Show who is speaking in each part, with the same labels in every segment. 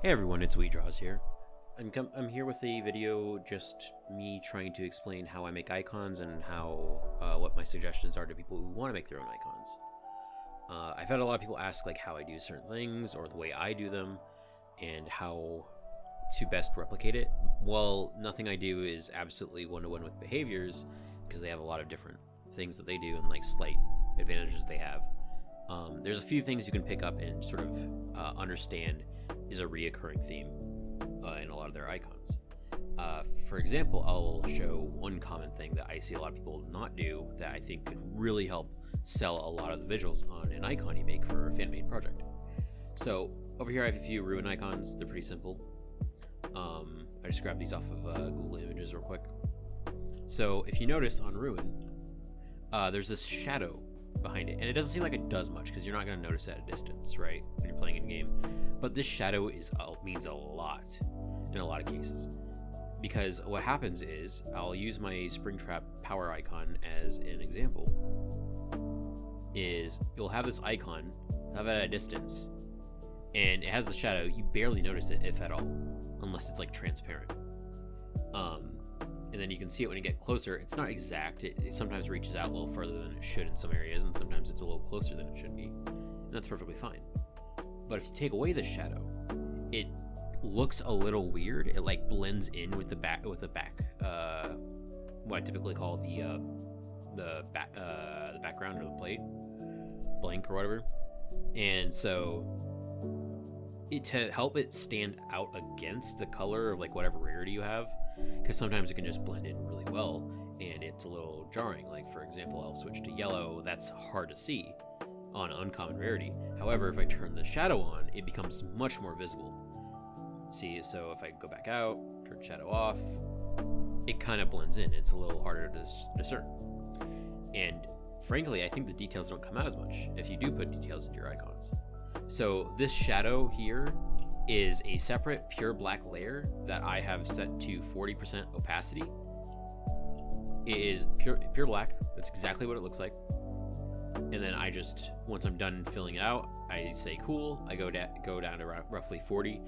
Speaker 1: Hey everyone, it's WheatDraws here. I'm here with a video just me trying to explain how I make icons and how what my suggestions are to people who want to make their own icons. I've had a lot of people ask like how I do certain things or the way I do them and how to best replicate it. Well, nothing I do is absolutely one-to-one with behaviors because they have a lot of different things that they do and like slight advantages they have. There's a few things you can pick up and sort of understand is a reoccurring theme in a lot of their icons. For example, I'll show one common thing that I see a lot of people not do that I think could really help sell a lot of the visuals on an icon you make for a fan-made project. So over here I have a few Ruin icons. They're pretty simple. I just grabbed these off of Google Images real quick. So if you notice on Ruin, there's this shadow behind it, and it doesn't seem like it does much because you're not going to notice at a distance, right, when you're playing in game. But this shadow means a lot in a lot of cases, because what happens is I'll use my Springtrap power icon as an example. Is you'll have this icon, have it at a distance, and it has the shadow. You barely notice it, if at all, unless it's like transparent. And then you can see it when you get closer. It's not exact. It sometimes reaches out a little further than it should in some areas, and sometimes it's a little closer than it should be. And that's perfectly fine. But if you take away the shadow, it looks a little weird. It like blends in with the back, what I typically call the background or the plate, blank or whatever. And so to help it stand out against the color of like whatever rarity you have, because sometimes it can just blend in really well and it's a little jarring. Like for example, I'll switch to yellow. That's hard to see on uncommon rarity. However, if I turn the shadow on, it becomes much more visible. See, so if I go back out, turn shadow off, it kind of blends in. It's a little harder to discern. And frankly, I think the details don't come out as much if you do put details into your icons. So this shadow here is a separate pure black layer that I have set to 40% opacity. It is pure black. That's exactly what it looks like. And then I just, once I'm done filling it out, I say cool. I go down to roughly 40.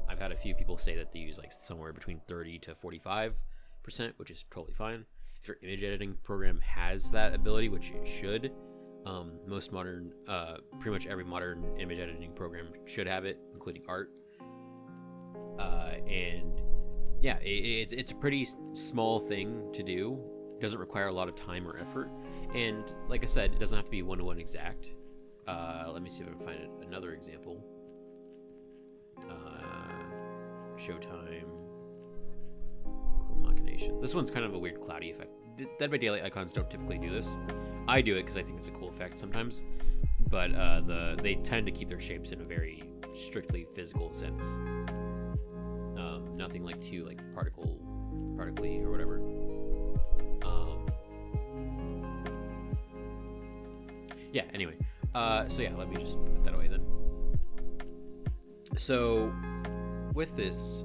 Speaker 1: I've had a few people say that they use like somewhere between 30 to 45%, which is totally fine. If your image editing program has that ability, which it should, most modern, pretty much every modern image editing program should have it, including art. And yeah, it's a pretty small thing to do. It doesn't require a lot of time or effort. And like I said, it doesn't have to be one-to-one exact. Let me see if I can find another example. Showtime. Chrome machinations. This one's kind of a weird cloudy effect. Dead by Daylight icons don't typically do this. I do it because I think it's a cool effect sometimes, but they tend to keep their shapes in a very strictly physical sense. Nothing like too like particly or whatever. Yeah. Anyway, so yeah, let me just put that away then. So with this,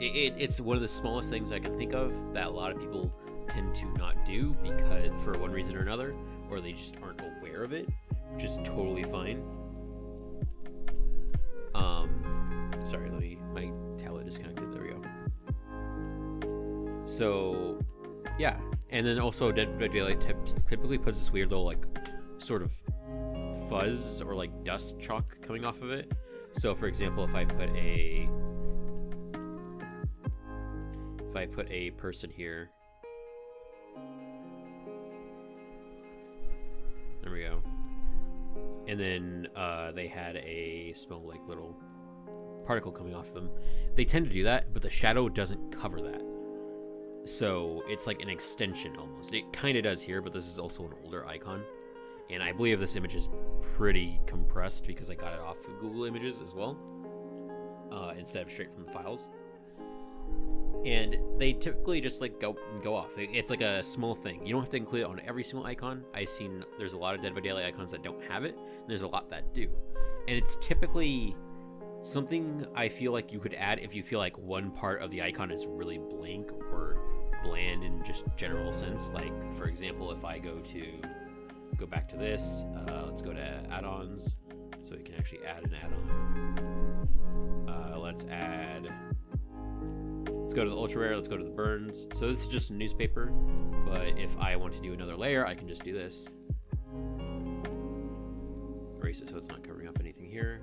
Speaker 1: it's one of the smallest things I can think of that a lot of people tend to not do because for one reason or another, or they just aren't aware of it, which is totally fine. Sorry, my tablet disconnected. There we go. So yeah, and then also Dead by Daylight typically puts this weird little like sort of fuzz or like dust chalk coming off of it. So for example, if I put a person here, there we go, and then they had a small like little particle coming off them, they tend to do that, but the shadow doesn't cover that, so it's like an extension almost. It kind of does here, but this is also an older icon, and I believe this image is pretty compressed because I got it off of Google Images as well, instead of straight from the files. And they typically just like go off. It's like a small thing. You don't have to include it on every single icon. I've seen there's a lot of Dead by Daylight icons that don't have it, and there's a lot that do. And it's typically something I feel like you could add if you feel like one part of the icon is really blank or bland in just general sense. Like for example, if I go back to this, let's go to add-ons, so we can actually add an add-on. Let's go to the ultra rare, let's go to the burns. So this is just a newspaper, but if I want to do another layer, I can just do this. Erase it so it's not covering up anything here.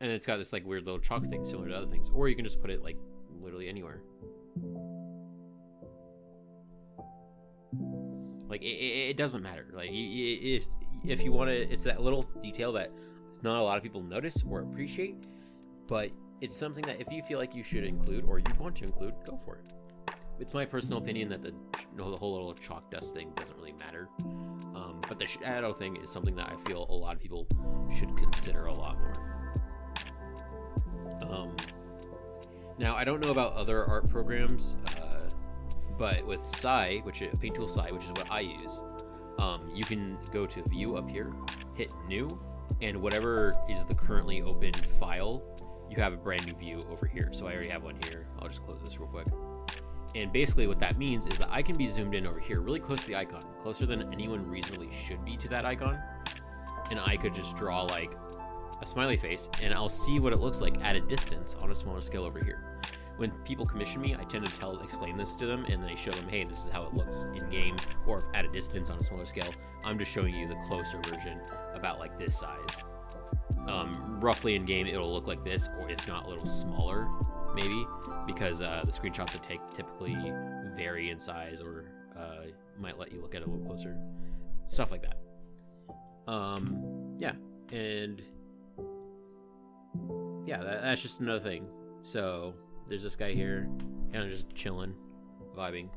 Speaker 1: And it's got this like weird little chalk thing similar to other things. Or you can just put it like literally anywhere. Like it doesn't matter. Like if you want to, it's that little detail that not a lot of people notice or appreciate, but it's something that if you feel like you should include or you want to include, go for it. It's my personal opinion that the whole little chalk dust thing doesn't really matter. But the shadow thing is something that I feel a lot of people should consider a lot more. Now I don't know about other art programs, but with Sai, Paint Tool Sai, which is what I use, you can go to View up here, hit New, and whatever is the currently open file, you have a brand new view over here. So I already have one here. I'll just close this real quick. And basically what that means is that I can be zoomed in over here, really close to the icon, closer than anyone reasonably should be to that icon. And I could just draw like a smiley face, and I'll see what it looks like at a distance on a smaller scale over here. When people commission me, I tend to explain this to them, and then I show them, hey, this is how it looks in game, or at a distance on a smaller scale. I'm just showing you the closer version about like this size. Roughly in game, it'll look like this, or if not a little smaller, maybe, because the screenshots I take typically vary in size, or might let you look at it a little closer. Stuff like that. Yeah, and yeah, that's just another thing. So there's this guy here, kind of just chilling, vibing.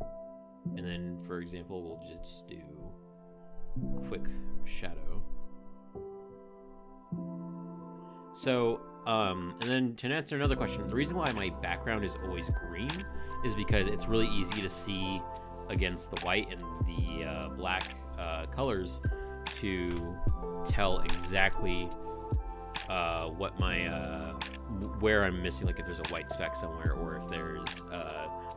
Speaker 1: And then, for example, we'll just do quick shadow. So, and then to answer another question, the reason why my background is always green is because it's really easy to see against the white and the black colors to tell exactly what my where I'm missing, like if there's a white speck somewhere or if there's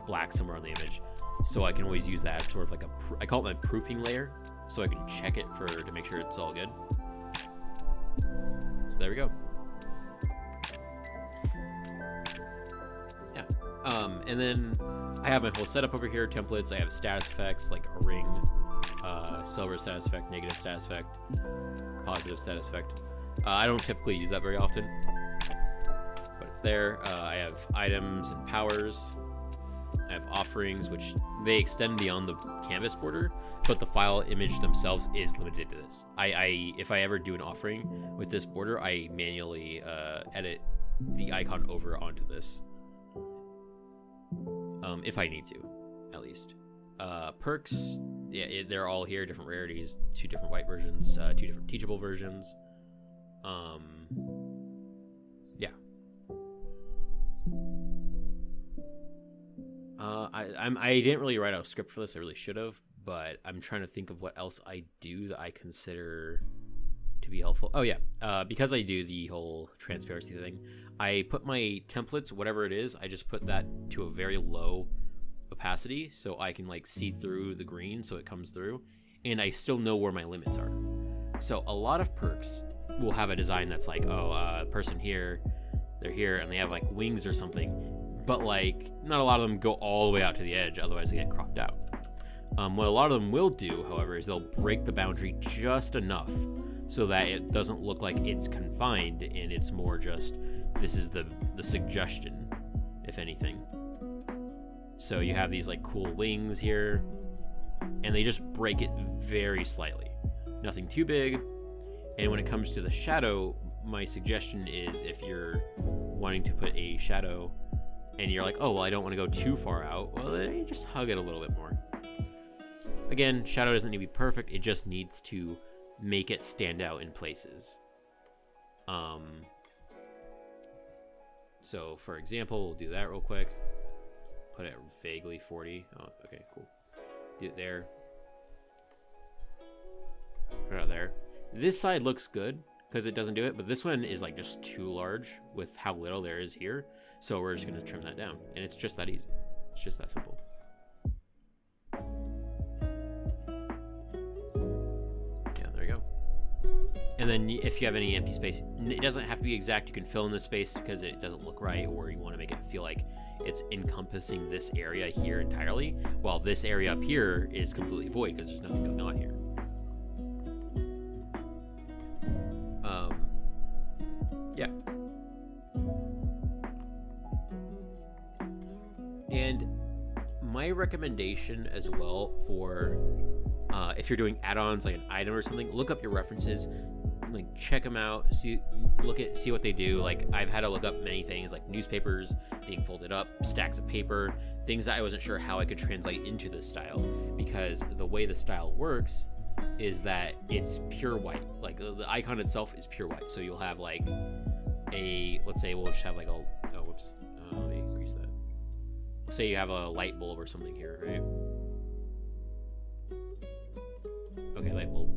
Speaker 1: black somewhere on the image. So I can always use that as sort of like I call it my proofing layer, so I can check it to make sure it's all good. So there we go. Yeah. And then I have my whole setup over here, templates. I have status effects like a ring, silver status effect, negative status effect, positive status effect. I don't typically use that very often, but it's there. I have items and powers. I have offerings, which they extend beyond the canvas border, but the file image themselves is limited to this. If I ever do an offering with this border, I manually edit the icon over onto this, if I need to, at least. Perks, yeah, they're all here, different rarities, 2 different white versions, 2 different teachable versions. Yeah. I didn't really write out a script for this. I really should have, but I'm trying to think of what else I do that I consider to be helpful. Oh yeah, because I do the whole transparency thing, I put my templates, whatever it is, I just put that to a very low opacity so I can like see through the green so it comes through, and I still know where my limits are. So a lot of perks will have a design that's like, oh, person here, they're here, and they have like wings or something, but like not a lot of them go all the way out to the edge, otherwise they get cropped out. What a lot of them will do, however, is they'll break the boundary just enough so that it doesn't look like it's confined, and it's more just, this is the suggestion, if anything. So you have these like cool wings here, and they just break it very slightly. Nothing too big. And when it comes to the shadow, my suggestion is if you're wanting to put a shadow and you're like, oh, well, I don't want to go too far out, well, then you just hug it a little bit more. Again, shadow doesn't need to be perfect. It just needs to make it stand out in places. So, for example, we'll do that real quick. Put it vaguely 40. Oh, okay, cool. Do it there. Put it out there. This side looks good because it doesn't do it, but this one is like just too large with how little there is here. So we're just going to trim that down, and it's just that easy. It's just that simple. And then if you have any empty space, it doesn't have to be exact. You can fill in the space because it doesn't look right, or you want to make it feel like it's encompassing this area here entirely, while this area up here is completely void because there's nothing going on here. Yeah. And my recommendation as well for if you're doing add-ons like an item or something, look up your references, like check them out, see what they do. Like I've had to look up many things like newspapers being folded up, stacks of paper, things that I wasn't sure how I could translate into this style, because the way the style works is that it's pure white. Like the icon itself is pure white. So you'll have like let's say we'll just have like let me increase that. Say you have a light bulb or something here, right? Okay, light bulb.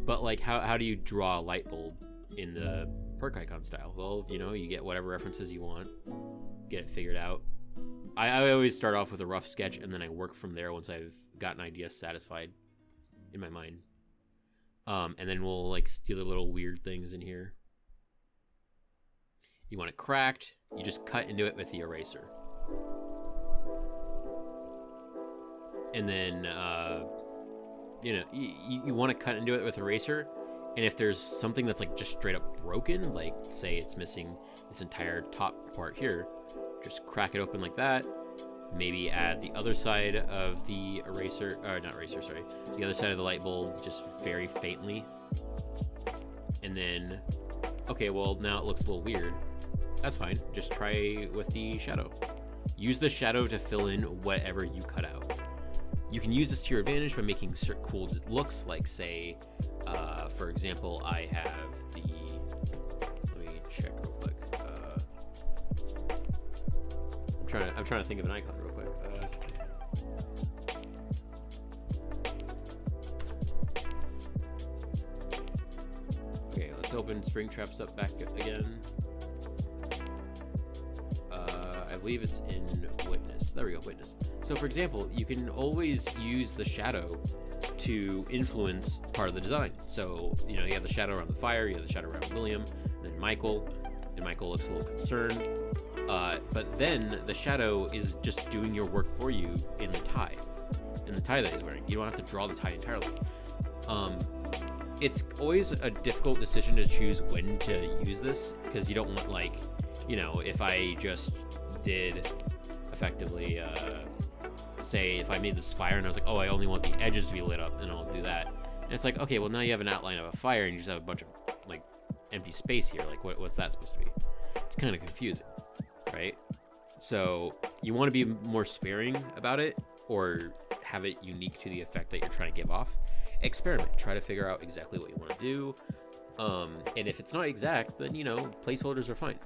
Speaker 1: But like how do you draw a light bulb in the perk icon style? Well, you get whatever references you want, get it figured out. I always start off with a rough sketch, and then I work from there once I've got an idea satisfied in my mind. And then we'll like do the little weird things in here. You want it cracked, you just cut into it with the eraser. And then you want to cut into it with eraser, and if there's something that's like just straight up broken, like say it's missing this entire top part here, just crack it open like that. Maybe add the other side of the the other side of the light bulb just very faintly. And then, okay, well now it looks a little weird. That's fine, just try with the shadow. Use the shadow to fill in whatever you cut out. You can use this to your advantage by making certain cool looks, like say, for example, I have let me check real quick. I'm trying to think of an icon real quick. Okay, let's open Springtraps up back again. I believe it's in Witness. There we go, Witness. So for example, you can always use the shadow to influence part of the design. So, you have the shadow around the fire, you have the shadow around William, and then Michael, and Michael looks a little concerned. But then the shadow is just doing your work for you in the tie that he's wearing. You don't have to draw the tie entirely. It's always a difficult decision to choose when to use this, because you don't want, like, if I just did effectively, say if I made this fire and I was like, oh, I only want the edges to be lit up, and I'll do that. And it's like, okay, well now you have an outline of a fire and you just have a bunch of like empty space here. Like what's that supposed to be? It's kind of confusing, right? So you want to be more sparing about it, or have it unique to the effect that you're trying to give off. Experiment, try to figure out exactly what you want to do. And if it's not exact, then placeholders are fine.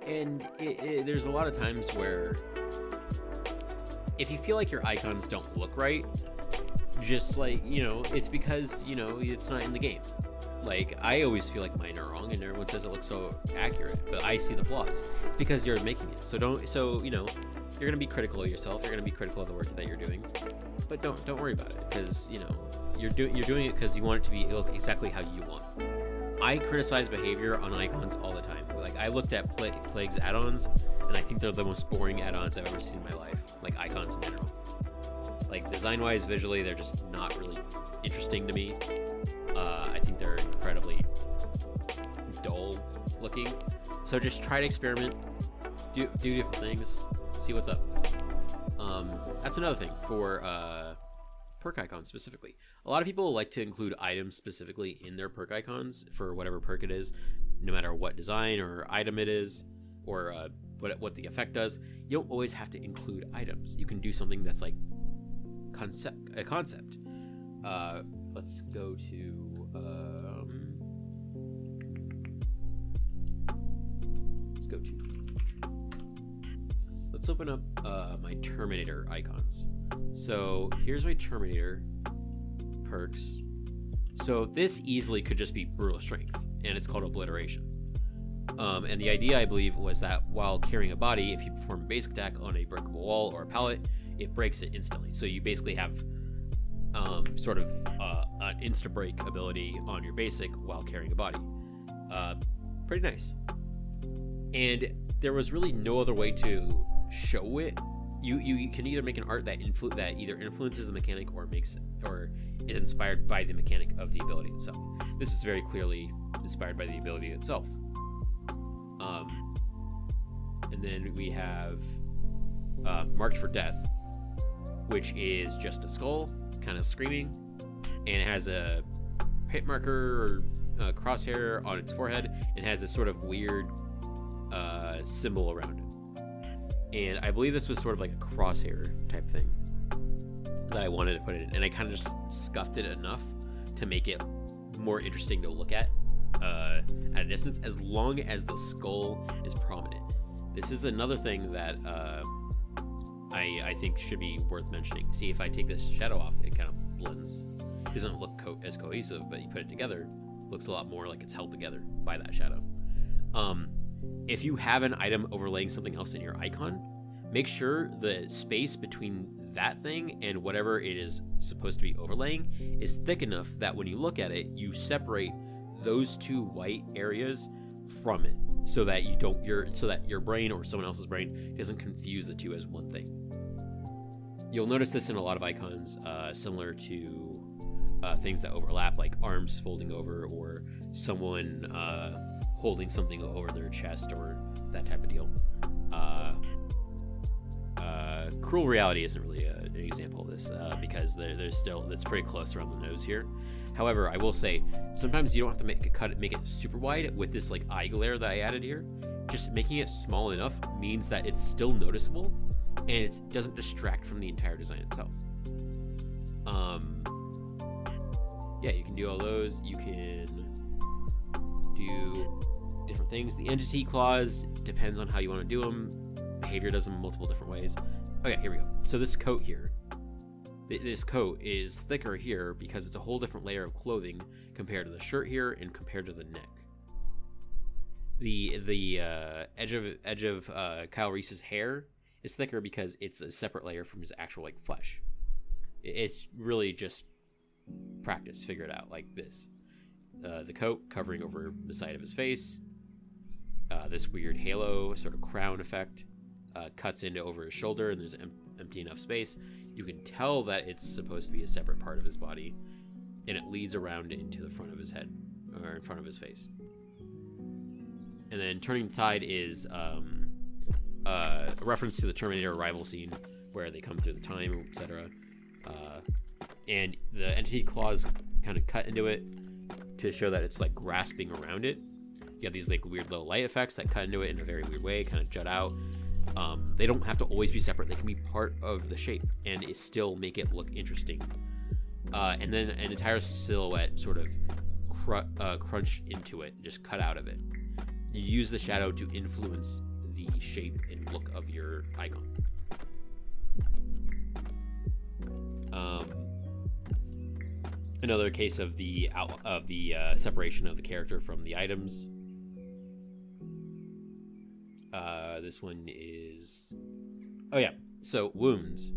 Speaker 1: And there's a lot of times where if you feel like your icons don't look right, just like, it's because, it's not in the game. Like, I always feel like mine are wrong and everyone says it looks so accurate, but I see the flaws. It's because you're making it. So you're going to be critical of yourself. You're going to be critical of the work that you're doing, but don't worry about it, because, you're doing it because you want it to look exactly how you want. I criticize behavior on icons all the time. Like, I looked at Plague's add-ons, and I think they're the most boring add-ons I've ever seen in my life. Like, icons in general. Like, design-wise, visually, they're just not really interesting to me. I think they're incredibly dull looking. So just try to experiment, do different things, see what's up. That's another thing for perk icons specifically. A lot of people like to include items specifically in their perk icons for whatever perk it is, no matter what design or item it is, or what the effect does. You don't always have to include items. You can do something that's like a concept. Let's go to let's open up my Terminator icons. So here's my Terminator perks. So this easily could just be brutal strength, and it's called obliteration. And the idea, I believe, was that while carrying a body, if you perform a basic attack on a breakable wall or a pallet, it breaks it instantly. So you basically have sort of an insta break ability on your basic while carrying a body. Pretty nice. And there was really no other way to show it. You can either make an art that either influences the mechanic or is inspired by the mechanic of the ability itself. This is very clearly inspired by the ability itself. And then we have Marked for Death, which is just a skull kind of screaming, and it has a hit marker or crosshair on its forehead, and has this sort of weird symbol around it. And I believe this was sort of like a crosshair type thing that I wanted to put it in, and I kind of just scuffed it enough to make it more interesting to look at a distance, as long as the skull is prominent. This is another thing that I think should be worth mentioning. See, if I take this shadow off, it kind of blends. It doesn't look as cohesive, but you put it together, it looks a lot more like it's held together by that shadow. If you have an item overlaying something else in your icon, make sure the space between that thing and whatever it is supposed to be overlaying is thick enough that when you look at it, you separate those two white areas from it, so that your brain or someone else's brain doesn't confuse the two as one thing. You'll notice this in a lot of icons, similar to things that overlap, like arms folding over, or someone holding something over their chest, or that type of deal. Cruel Reality isn't really an example of this, because there's still, that's pretty close around the nose here. However, I will say, sometimes you don't have to make it super wide with this like eye glare that I added here. Just making it small enough means that it's still noticeable, and it doesn't distract from the entire design itself. Yeah, you can do all those. You can do different things. The entity clause depends on how you want to do them. Behavior does them multiple different ways. Okay, here we go. So this coat here, this coat is thicker here because it's a whole different layer of clothing compared to the shirt here and compared to the neck. The edge of Kyle Reese's hair is thicker because it's a separate layer from his actual like flesh. It's really just practice. Figure it out like this. The coat covering over the side of his face. This weird halo sort of crown effect cuts into over his shoulder, and there's empty enough space. You can tell that it's supposed to be a separate part of his body, and it leads around into the front of his head, or in front of his face. And then Turning the Tide is a reference to the Terminator arrival scene where they come through the time, etc. And the entity claws kind of cut into it to show that it's like grasping around it. You have these like weird little light effects that cut into it in a very weird way, kind of jut out. They don't have to always be separate. They can be part of the shape and it still make it look interesting. And then an entire silhouette sort of crunched into it, just cut out of it. You use the shadow to influence the shape and look of your icon. Another case of the separation of the character from the items. This one is, oh yeah, so wounds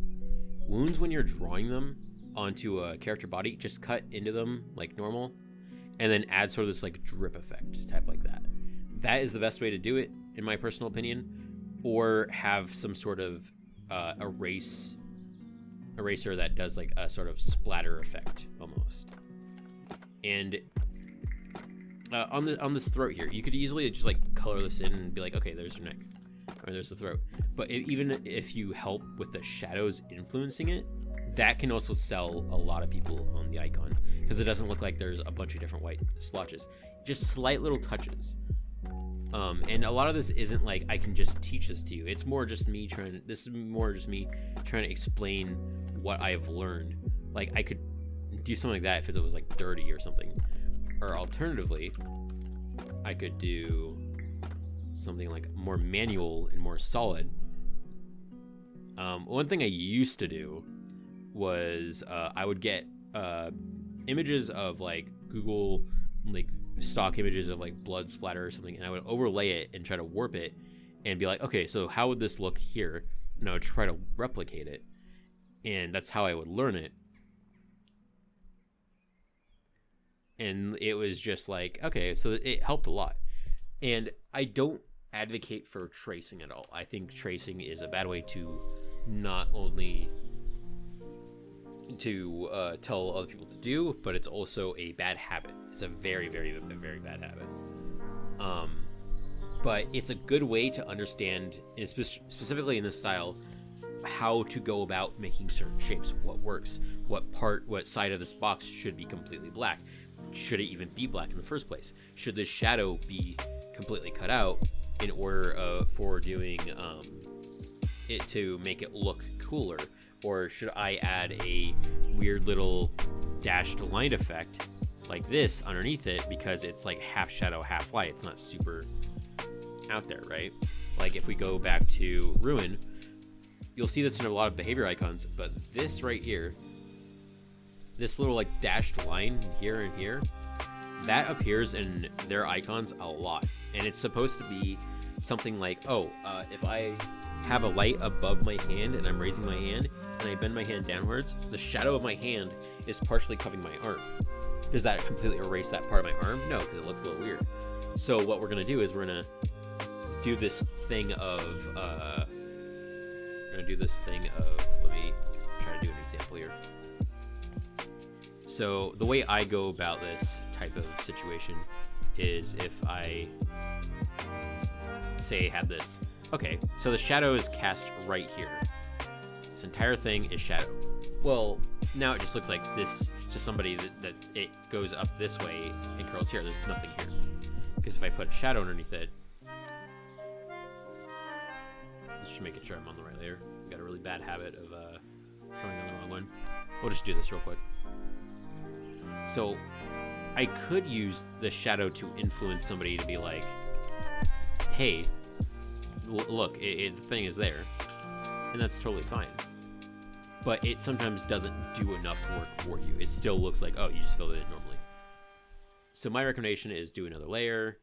Speaker 1: when you're drawing them onto a character body, just cut into them like normal, and then add sort of this like drip effect type like that. That is the best way to do it, in my personal opinion, or have some sort of eraser that does like a sort of splatter effect almost. And on this throat here, you could easily just like color this in and be like, okay, there's your neck, or there's the throat. But even if you help with the shadows influencing it, that can also sell a lot of people on the icon, because it doesn't look like there's a bunch of different white splotches, just slight little touches. And a lot of this isn't like I can just teach this to you. It's more just me trying to explain what I've learned. Like I could do something like that if it was like dirty or something. Or alternatively, I could do something like more manual and more solid. One thing I used to do was I would get images of like Google like stock images of like blood splatter or something, and I would overlay it and try to warp it and be like, okay, so how would this look here? And I would try to replicate it, and that's how I would learn it. And it was just like, okay, so it helped a lot. And I don't advocate for tracing at all. I think tracing is a bad way to not only to tell other people to do, but it's also a bad habit. It's a very, very, very bad habit. But it's a good way to understand, specifically in this style, how to go about making certain shapes, what works, what side of this box should be completely black. Should it even be black in the first place? Should the shadow be completely cut out in order for doing it to make it look cooler? Or should I add a weird little dashed line effect like this underneath it because it's like half shadow, half light? It's not super out there, right? Like if we go back to Ruin, you'll see this in a lot of behavior icons, but this right here, this little like dashed line here and here, that appears in their icons a lot. And it's supposed to be something like, if I have a light above my hand and I'm raising my hand and I bend my hand downwards, the shadow of my hand is partially covering my arm. Does that completely erase that part of my arm? No, because it looks a little weird. So what we're gonna do is we're gonna do this thing of, let me try to do an example here. So the way I go about this type of situation is if I say I have this, okay, so the shadow is cast right here. This entire thing is shadow. Well, now it just looks like this to somebody that it goes up this way and curls here. There's nothing here. Because if I put a shadow underneath it, just making sure I'm on the right layer. I've got a really bad habit of showing on the wrong one. We'll just do this real quick. So I could use the shadow to influence somebody to be like, hey, look, the thing is there. And that's totally fine. But it sometimes doesn't do enough work for you. It still looks like, oh, you just filled it in normally. So my recommendation is do another layer,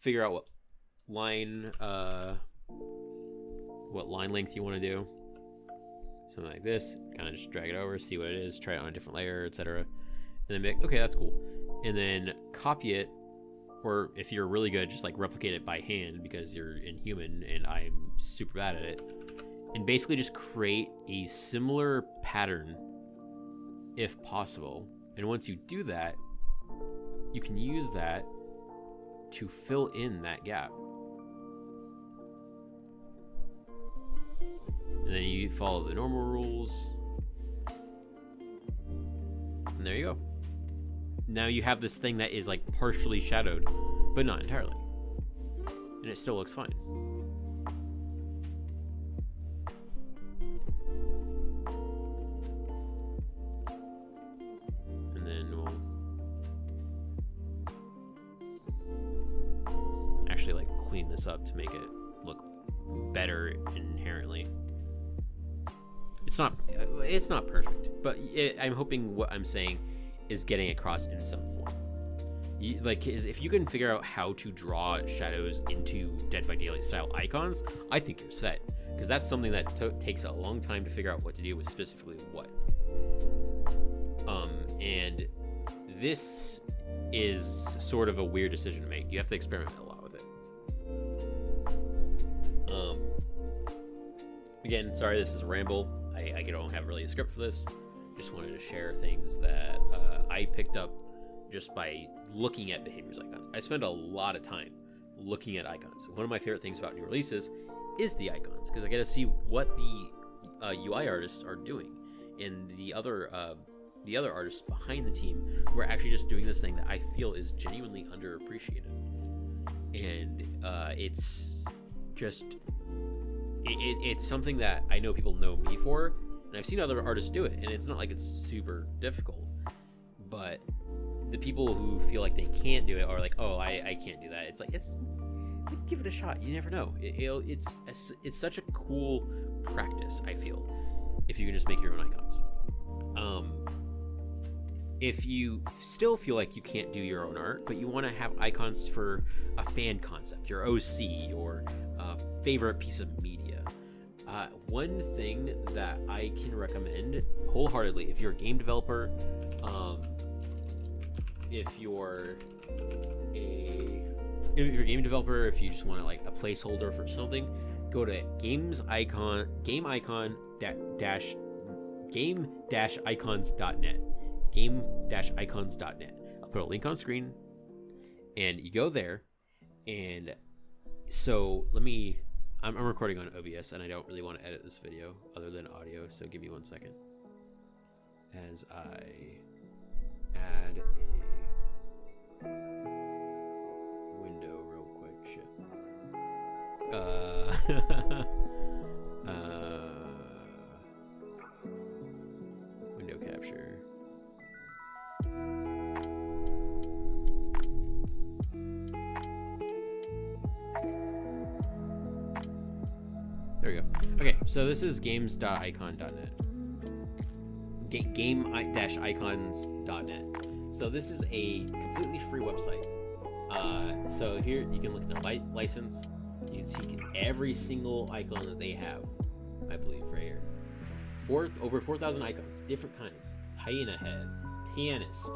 Speaker 1: figure out what line length you want to do. Something like this, kind of just drag it over, see what it is, try it on a different layer, etc. And then be like, okay, that's cool. And then copy it, or if you're really good, just like replicate it by hand because you're inhuman and I'm super bad at it. And basically just create a similar pattern if possible. And once you do that, you can use that to fill in that gap. And then you follow the normal rules. And there you go. Now you have this thing that is like partially shadowed, but not entirely. And it still looks fine. And then we'll actually like clean this up to make it look better inherently. It's not perfect, but I'm hoping what I'm saying is getting across in some form. If you can figure out how to draw shadows into Dead by Daylight style icons, I think you're set, because that's something that takes a long time to figure out what to do with specifically what. And this is sort of a weird decision to make. You have to experiment a lot with it. Again, sorry, this is a ramble. I don't have really a script for this. Just wanted to share things that I picked up just by looking at behaviors icons. I spend a lot of time looking at icons. One of my favorite things about new releases is the icons, because I get to see what the UI artists are doing, and the other artists behind the team who are actually just doing this thing that I feel is genuinely underappreciated. And it's just it's something that I know people know me for, and I've seen other artists do it, and it's not like it's super difficult. But the people who feel like they can't do it are like, oh, I can't do that. It's like, give it a shot. You never know. It's such a cool practice, I feel, if you can just make your own icons. If you still feel like you can't do your own art, but you want to have icons for a fan concept, your OC, or a favorite piece of media, one thing that I can recommend wholeheartedly, if you're a game developer, if you're a game developer, if you just want like a placeholder for something, go to game-icons.net. Game-icons.net. I'll put a link on screen, and you go there, and so I'm recording on OBS, and I don't really want to edit this video other than audio, so give me 1 second as I add a window real quick. Shit. Window capture. There we go. Okay, so this is games.icon.net. Game-icons.net. So this is a completely free website. So here you can look at their license. You can see every single icon that they have, I believe, right here. Over 4,000 icons, different kinds. Hyena head, pianist,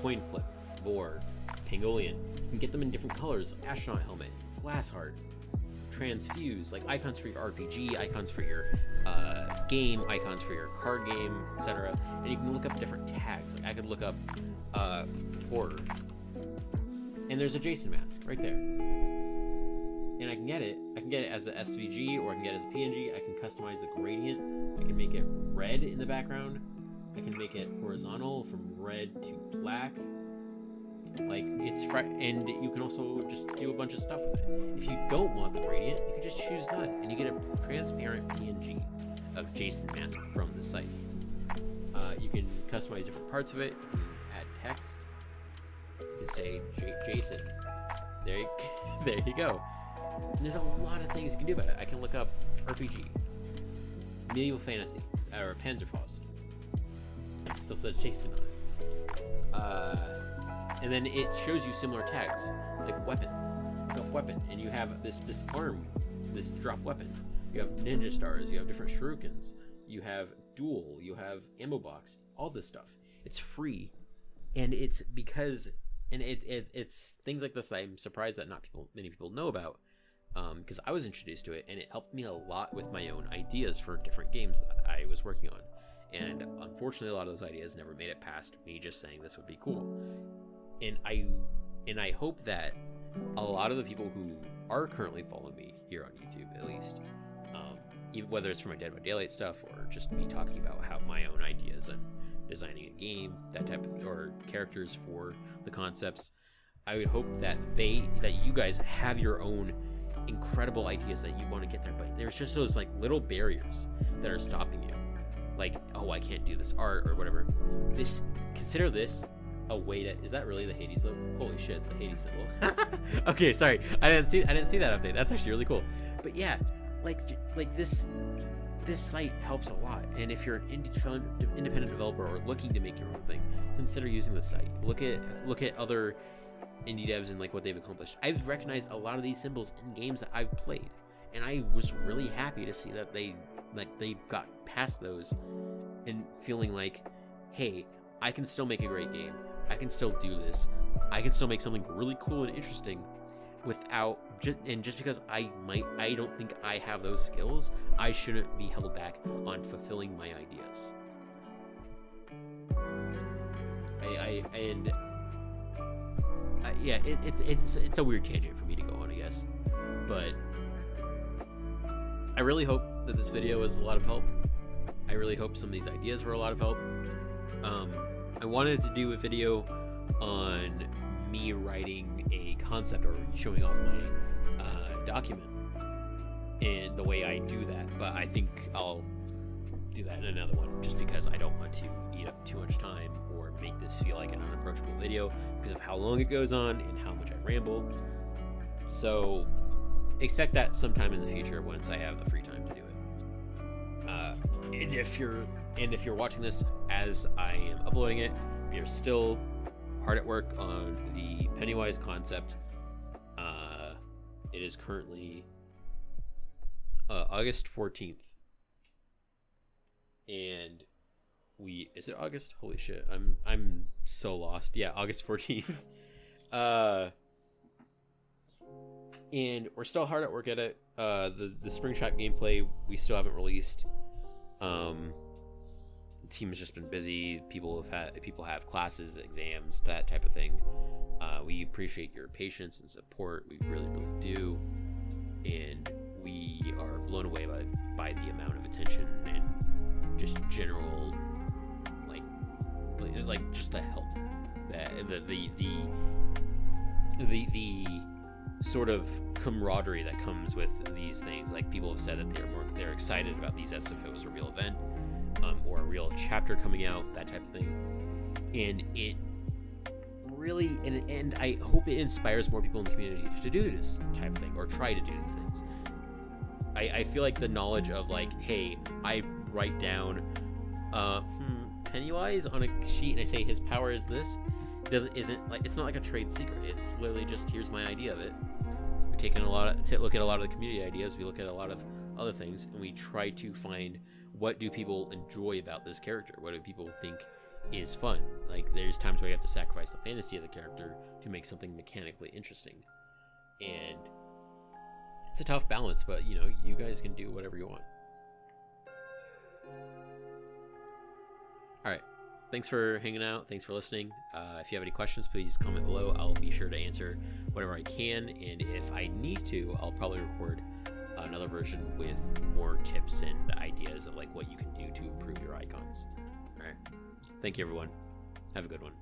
Speaker 1: coin flip, board, pangolian. You can get them in different colors: astronaut helmet, glass heart, transfuse, like icons for your RPG, icons for your game, icons for your card game, etc. And you can look up different tags. Like I could look up horror, and there's a Jason mask right there, and I can get it as a SVG, or I can get it as a PNG. I can customize the gradient. I can make it red in the background. I can make it horizontal from red to black. Like and you can also just do a bunch of stuff with it. If you don't want the gradient, you can just choose none, and you get a transparent PNG of Jason mask from the site. You can customize different parts of it. You can add text. You can say Jason. There you go. And there's a lot of things you can do about it. I can look up RPG, medieval fantasy, or Panzerfaust. It still says Jason on it. And then it shows you similar tags, like weapon, and you have this arm, this drop weapon. You have ninja stars, you have different shurikens, you have duel, you have ammo box, all this stuff. It's free, and it's things like this that I'm surprised that many people know about, because I was introduced to it, and it helped me a lot with my own ideas for different games that I was working on. And unfortunately, a lot of those ideas never made it past me just saying this would be cool. And I hope that a lot of the people who are currently following me here on YouTube, at least, even whether it's for my Dead by Daylight stuff or just me talking about how my own ideas and designing a game, that type of or characters for the concepts, I would hope that you guys have your own incredible ideas that you want to get there, but there's just those like little barriers that are stopping you, like, oh, I can't do this art or whatever. Consider this a way to, is that really the Hades logo? Holy shit, it's the Hades symbol. Okay, sorry, I didn't see that update. That's actually really cool. But yeah, like this site helps a lot. And if you're an independent developer or looking to make your own thing, consider using the site. Look at other indie devs and like what they've accomplished. I've recognized a lot of these symbols in games that I've played, and I was really happy to see that they got past those and feeling like, hey, I can still make a great game. I can still do this. I can still make something really cool and interesting without just because I don't think I have those skills, I shouldn't be held back on fulfilling my ideas. It's a weird tangent for me to go on, I guess, but I really hope that this video was a lot of help. I really hope some of these ideas were a lot of help. I wanted to do a video on me writing a concept or showing off my document and the way I do that, but I think I'll do that in another one, just because I don't want to eat up too much time or make this feel like an unapproachable video because of how long it goes on and how much I ramble. So expect that sometime in the future once I have the free time to do it. And if you're watching this as I am uploading it, we are still hard at work on the Pennywise concept. It is currently August 14th, and is it August? Holy shit, I'm so lost. Yeah, August 14th. And we're still hard at work at it. The spring trap gameplay we still haven't released. The team has just been busy. People have classes, exams, that type of thing. We appreciate your patience and support. We really, really do. And we are blown away by the amount of attention and just general like just the help, the sort of camaraderie that comes with these things. Like, people have said that they're excited about these as if it was a real event, or a real chapter coming out, that type of thing. And it really, and I hope it inspires more people in the community to do this type of thing, or try to do these things. I feel like the knowledge of, like, hey, I write down Pennywise on a sheet and I say his power is this, isn't like, it's not like a trade secret. It's literally just, here's my idea of it. We take in look at a lot of the community ideas. We look at a lot of other things, and we try to find, what do people enjoy about this character? What do people think is fun? Like, there's times where you have to sacrifice the fantasy of the character to make something mechanically interesting, and it's a tough balance. But you guys can do whatever you want. All right. Thanks for hanging out. Thanks for listening. If you have any questions, please comment below. I'll be sure to answer whatever I can. And if I need to, I'll probably record another version with more tips and ideas of, like, what you can do to improve your icons. All right. Thank you, everyone. Have a good one.